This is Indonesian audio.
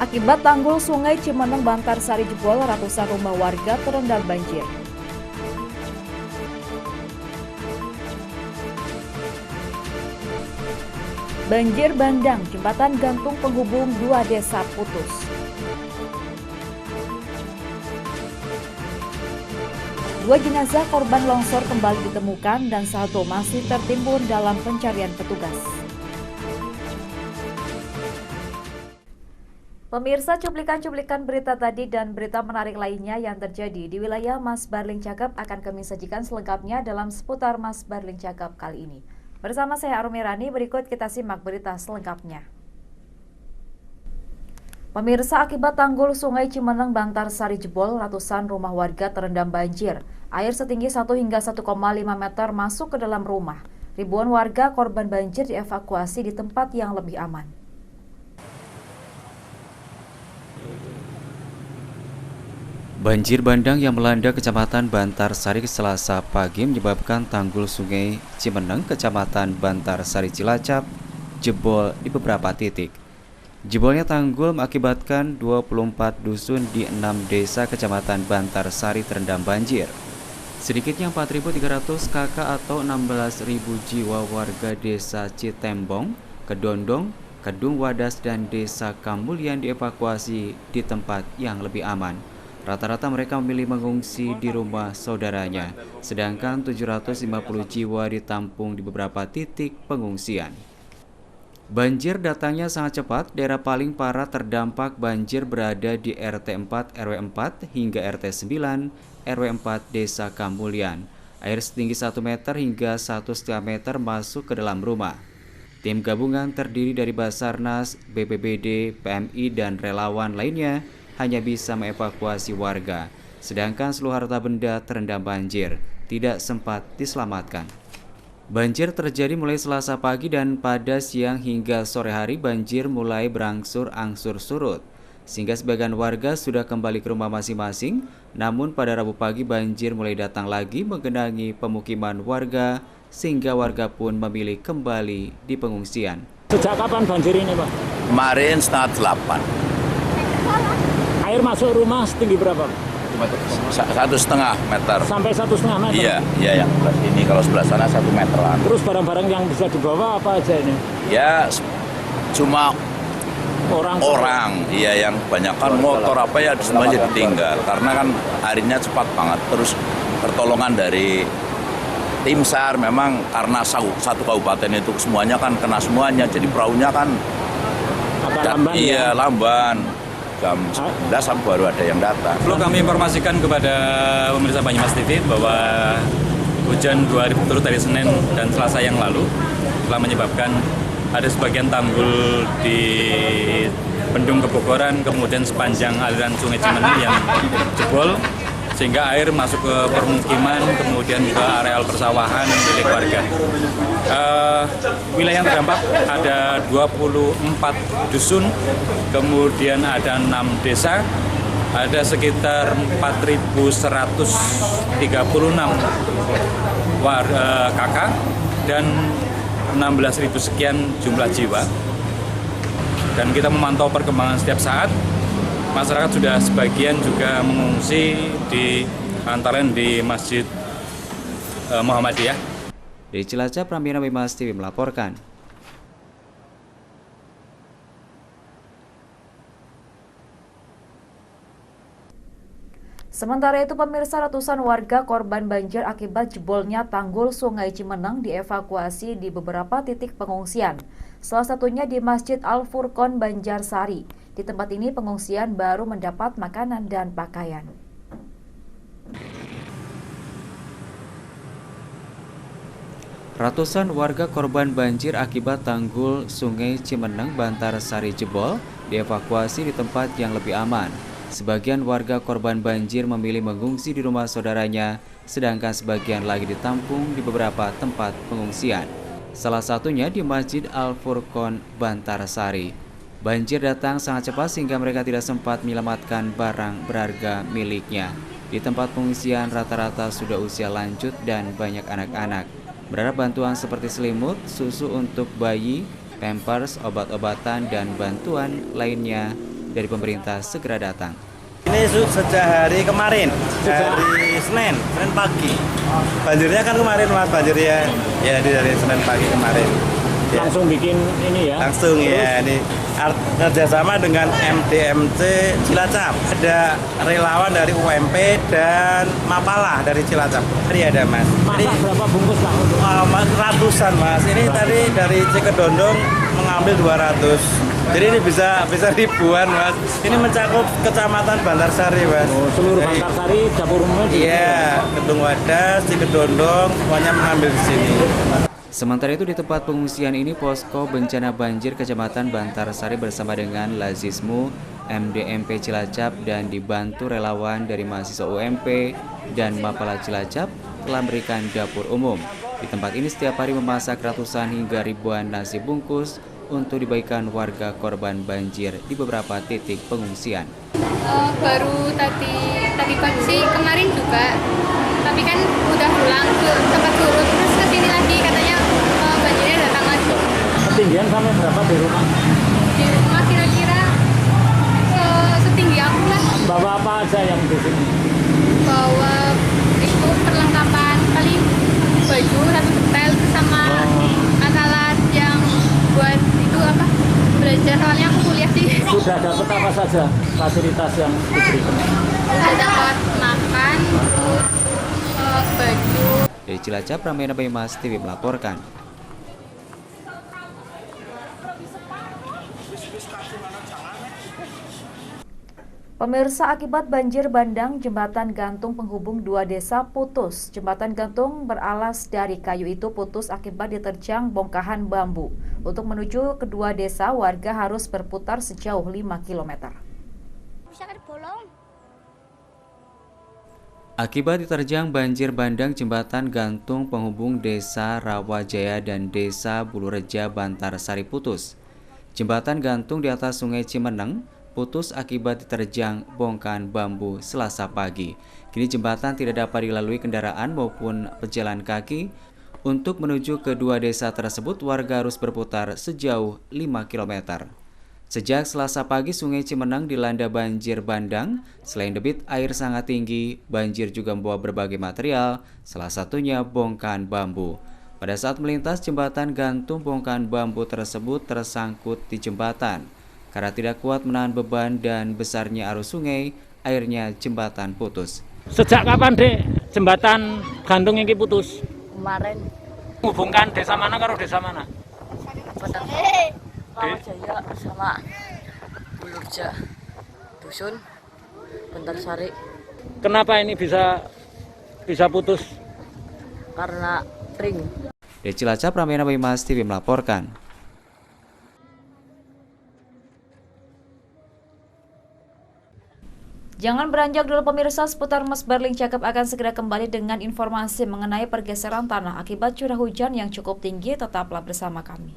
Akibat tanggul Sungai Cimeneng Bantarsari jebol, ratusan rumah warga terendam banjir. Banjir bandang, jembatan gantung penghubung dua desa putus. Dua jenazah korban longsor kembali ditemukan dan satu masih tertimbun dalam pencarian petugas. Pemirsa, cuplikan-cuplikan berita tadi dan berita menarik lainnya yang terjadi di wilayah Mas Barling Cakep akan kami sajikan selengkapnya dalam seputar Mas Barling Cakep kali ini. Bersama saya Arumi Rani, berikut kita simak berita selengkapnya. Pemirsa, akibat tanggul Sungai Cimeneng Bantarsari jebol, ratusan rumah warga terendam banjir. Air setinggi 1 hingga 1,5 meter masuk ke dalam rumah. Ribuan warga korban banjir dievakuasi di tempat yang lebih aman. Banjir bandang yang melanda Kecamatan Bantarsari Selasa pagi menyebabkan tanggul Sungai Cimeneng, Kecamatan Bantarsari Cilacap, jebol di beberapa titik. Jebolnya tanggul mengakibatkan 24 dusun di 6 desa Kecamatan Bantarsari terendam banjir. Sedikitnya 4.300 kakak atau 16.000 jiwa warga desa Citembong, Kedondong, Kedung Wadas, dan desa Kamulyan dievakuasi di tempat yang lebih aman. Rata-rata mereka memilih mengungsi di rumah saudaranya, sedangkan 750 jiwa ditampung di beberapa titik pengungsian. Banjir datangnya sangat cepat. Daerah paling parah terdampak banjir berada di RT 4 RW 4 hingga RT 9 RW 4 Desa Kamulyan. Air setinggi 1 meter hingga 1,5 meter masuk ke dalam rumah. Tim gabungan terdiri dari Basarnas, BPBD, PMI, dan relawan lainnya hanya bisa mengevakuasi warga, sedangkan seluruh harta benda terendam banjir, tidak sempat diselamatkan. Banjir terjadi mulai Selasa pagi dan pada siang hingga sore hari banjir mulai berangsur-angsur surut, sehingga sebagian warga sudah kembali ke rumah masing-masing. Namun pada Rabu pagi banjir mulai datang lagi menggenangi pemukiman warga, sehingga warga pun memilih kembali di pengungsian. Sejak kapan banjir ini, Pak? Kemarin setengah 8. Air masuk rumah setinggi berapa? 1,5 meter. Sampai 1,5 meter? Iya yang sebelah sini. Kalau sebelah sana 1 meteran. Terus barang-barang yang bisa dibawa apa aja ini? Ya, cuma orang. Iya, yang kebanyakan motor apa ya semuanya ditinggal. Karena kan airnya cepat banget. Terus pertolongan dari tim SAR memang karena satu kabupaten itu semuanya kan kena semuanya. Jadi perahunya kan lamban, iya, ya? Lamban. Jam 11 baru ada yang datang. Perlu kami informasikan kepada pemirsa Banyumas TV bahwa hujan 2 hari berturut dari Senin dan Selasa yang lalu telah menyebabkan ada sebagian tanggul di Bendung Kebogoran, kemudian sepanjang aliran Sungai Cimeneng yang jebol, sehingga air masuk ke permukiman, kemudian ke areal persawahan milik warga. Wilayah yang terdampak ada 24 dusun, kemudian ada 6 desa, ada sekitar 4.136 kakak dan 16.000 sekian jumlah jiwa. Dan kita memantau perkembangan setiap saat. Masyarakat sudah sebagian juga mengungsi di antara di Masjid Muhammadiyah. Dari Cilacap, Rambiana Banyumas TV melaporkan. Sementara itu, pemirsa, ratusan warga korban banjir akibat jebolnya tanggul Sungai Cimeneng dievakuasi di beberapa titik pengungsian. Salah satunya di Masjid Al-Furqon Banjarsari. Di tempat ini pengungsian baru mendapat makanan dan pakaian. Ratusan warga korban banjir akibat tanggul Sungai Cimeneng Bantarsari jebol dievakuasi di tempat yang lebih aman. Sebagian warga korban banjir memilih mengungsi di rumah saudaranya, sedangkan sebagian lagi ditampung di beberapa tempat pengungsian. Salah satunya di Masjid Al-Furqon Bantarsari. Banjir datang sangat cepat sehingga mereka tidak sempat menyelamatkan barang berharga miliknya. Di tempat pengungsian rata-rata sudah usia lanjut dan banyak anak-anak. Berharap bantuan seperti selimut, susu untuk bayi, pampers, obat-obatan, dan bantuan lainnya dari pemerintah segera datang. Ini sejak hari kemarin, hari Senin pagi. Banjirnya kan kemarin Mas, banjirnya ya dari Senin pagi kemarin. Ya. Langsung bikin ini ya? Langsung ya, ini kerjasama dengan MDMC Cilacap. Ada relawan dari UMP dan Mapala dari Cilacap. Tadi ada Mas. Masak berapa bungkus Pak? Ratusan Mas. Ini tadi dari Cikedondong mengambil 200. Jadi ini bisa ribuan Mas. Ini mencakup Kecamatan Bantarsari Mas. Oh, seluruh Bantarsari, dapur umumnya? Iya, Kedung Wadas, Cikedondong, semuanya mengambil di sini. Sementara itu di tempat pengungsian ini Posko Bencana Banjir Kecamatan Bantarsari bersama dengan Lazismu, MDMP Cilacap dan dibantu relawan dari mahasiswa UMP dan Mapala Cilacap telah memberikan dapur umum. Di tempat ini setiap hari memasak ratusan hingga ribuan nasi bungkus untuk dibagikan warga korban banjir di beberapa titik pengungsian. Baru tadi pagi sih, kemarin juga, tapi kan udah pulang ke tempat turun, terus kesini lagi katanya banjirnya datang lagi. Ketinggian sampai berapa di rumah? Di rumah kira-kira setinggi aku lah. Bawa apa aja yang di sini? Bawa itu perlengkapan, paling baju satu setel sama alat yang buat itu apa, belajar, soalnya aku kuliah sih. Sudah dapat apa saja fasilitas yang diberikan? Sudah dapat makan, terus baju. Dari Cilacap, Ramayana Baymas TV melaporkan. Pemirsa, akibat banjir bandang, jembatan gantung penghubung dua desa putus. Jembatan gantung beralas dari kayu itu putus akibat diterjang bongkahan bambu. Untuk menuju kedua desa, warga harus berputar sejauh 5 km. Akibat diterjang banjir bandang, jembatan gantung penghubung desa Rawajaya dan desa Bulureja Bantarsari putus. Jembatan gantung di atas Sungai Cimeneng putus akibat diterjang bongkahan bambu Selasa pagi. Kini jembatan tidak dapat dilalui kendaraan maupun pejalan kaki. Untuk menuju ke dua desa tersebut, warga harus berputar sejauh 5 km. Sejak Selasa pagi, Sungai Cimeneng dilanda banjir bandang. Selain debit air sangat tinggi, banjir juga membawa berbagai material, salah satunya bongkahan bambu. Pada saat melintas, jembatan gantung bongkahan bambu tersebut tersangkut di jembatan. Karena tidak kuat menahan beban dan besarnya arus sungai, akhirnya jembatan putus. Sejak kapan, Dek, jembatan gantung ini putus? Kemarin. Menghubungkan desa mana karo desa mana? Rawajaya sama Bulureja, dusun Bantarsari. Kenapa ini bisa putus? Karena ring. Dari Cilacap, Ramayana Baymas TV melaporkan. Jangan beranjak dulu pemirsa, seputar Mas Berling Cakep akan segera kembali dengan informasi mengenai pergeseran tanah akibat curah hujan yang cukup tinggi. Tetaplah bersama kami.